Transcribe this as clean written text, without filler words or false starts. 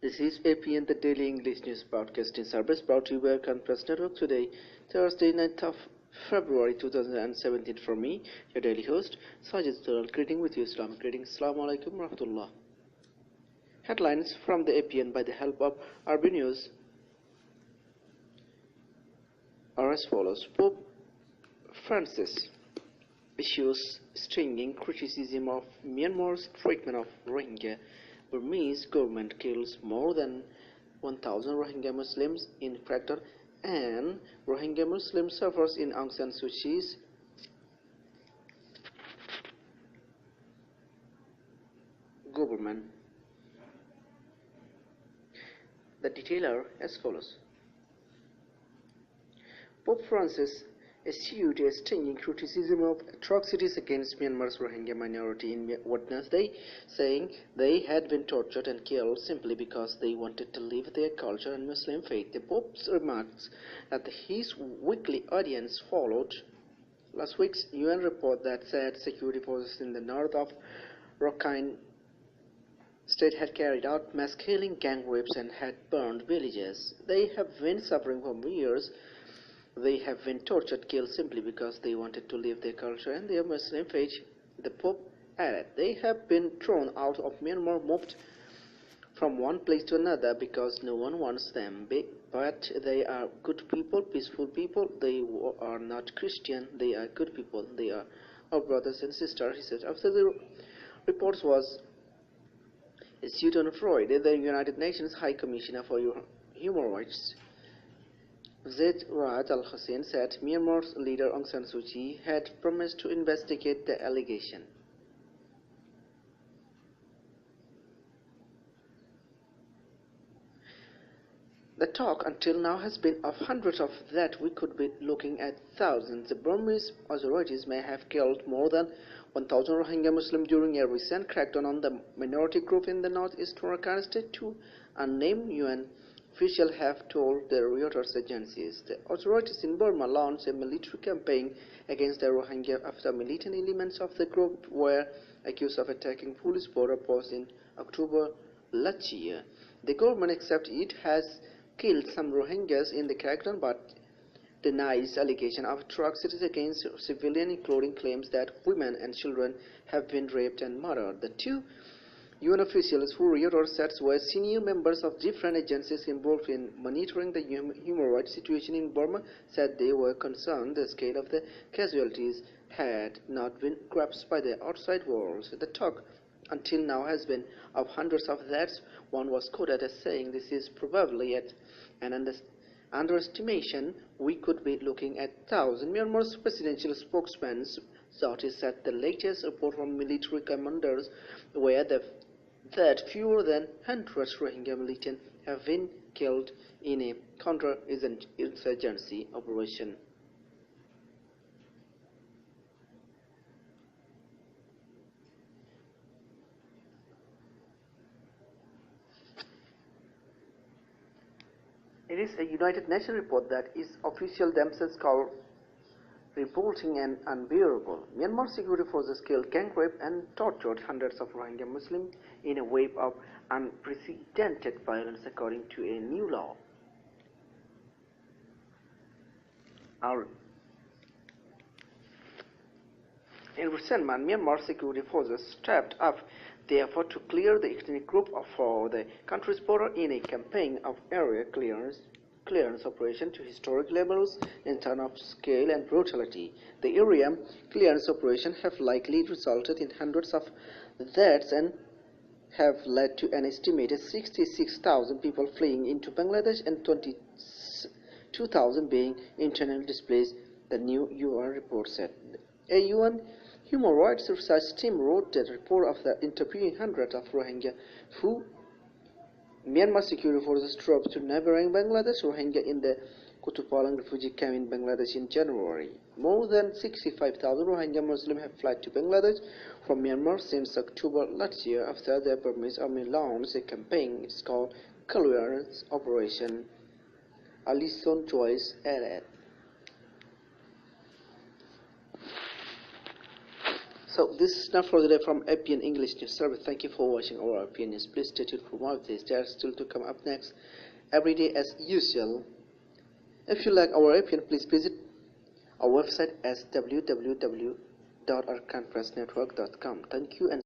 This is APN, the Daily English News Broadcasting Service, brought to you by Arakan Press Network. Today, Thursday, 9th of February 2017, for me, your daily host, Sajid Tural, greeting with you Islamic greetings. Assalamu alaikum rahmatullah. Headlines from the APN by the help of RB News are as follows. Pope Francis issues stinging criticism of Myanmar's treatment of Rohingya. Burmese government kills more than 1,000 Rohingya Muslims in crackdown, and Rohingya Muslim suffers in Aung San Suu Kyi's government. The detailer as follows. Pope Francis issued a stinging criticism of atrocities against Myanmar's Rohingya minority in Wednesday, saying they had been tortured and killed simply because they wanted to live their culture and Muslim faith. The Pope's remarks at his weekly audience followed last week's UN report that said security forces in the north of Arakan state had carried out mass killing, gang rapes, and had burned villages. They have been suffering for years. They have been tortured, killed simply because they wanted to live their culture and their Muslim faith, the Pope added. They have been thrown out of Myanmar, moved from one place to another because no one wants them. But they are good people, peaceful people. They are not Christian. They are good people. They are our brothers and sisters, he said. After the report was issued on Friday, the United Nations High Commissioner for Human Rights, Zaid Ra'ad al-Hussein, said Myanmar's leader Aung San Suu Kyi had promised to investigate the allegation. The talk until now has been of hundreds, of that we could be looking at thousands. The Burmese authorities may have killed more than 1,000 Rohingya Muslims during a recent crackdown on the minority group in the northeast Arakan state, two unnamed UN officials have told the Reuters agencies. The authorities in Burma launched a military campaign against the Rohingya after militant elements of the group were accused of attacking police border posts in October last year. The government accepts it has killed some Rohingyas in the crackdown, but denies allegations of atrocities against civilians, including claims that women and children have been raped and murdered. The two UN officials who Reuters said were senior members of different agencies involved in monitoring the human rights situation in Burma said they were concerned the scale of the casualties had not been grasped by the outside world. The talk until now has been of hundreds of deaths. One was quoted as saying, "This is probably at an underestimation. We could be looking at thousands." Myanmar's presidential spokesman said the latest report from military commanders were that fewer than 100 Rohingya militants have been killed in a counter-insurgency operation. It is a United Nations report that its officials themselves call revolting and unbearable. Myanmar security forces killed, gang raped, and tortured hundreds of Rohingya Muslims in a wave of unprecedented violence, according to a new law. In recent months, Myanmar security forces stepped up the effort to clear the ethnic group for the country's border in a campaign of area clearance operation to historic levels in terms of scale and brutality. The area clearance operation have likely resulted in hundreds of deaths and have led to an estimated 66,000 people fleeing into Bangladesh and 22,000 being internally displaced, the new UN report said. A UN human rights research team wrote the report after interviewing hundreds of Rohingya who Myanmar security forces dropped to neighboring Bangladesh. Rohingya in the Kutupalong refugee camp in Bangladesh in January. More than 65,000 Rohingya Muslims have fled to Bangladesh from Myanmar since October last year after the Burmese army launched a campaign. It's called Clearance Operation. Alison Joyce added. So this is not for the day from APN English News Service. Thank you for watching our APN News. Please stay tuned for more of this. There are still to come up next every day as usual. If you like our APN, please visit our website as www.arakanpressnetwork.com. Thank you and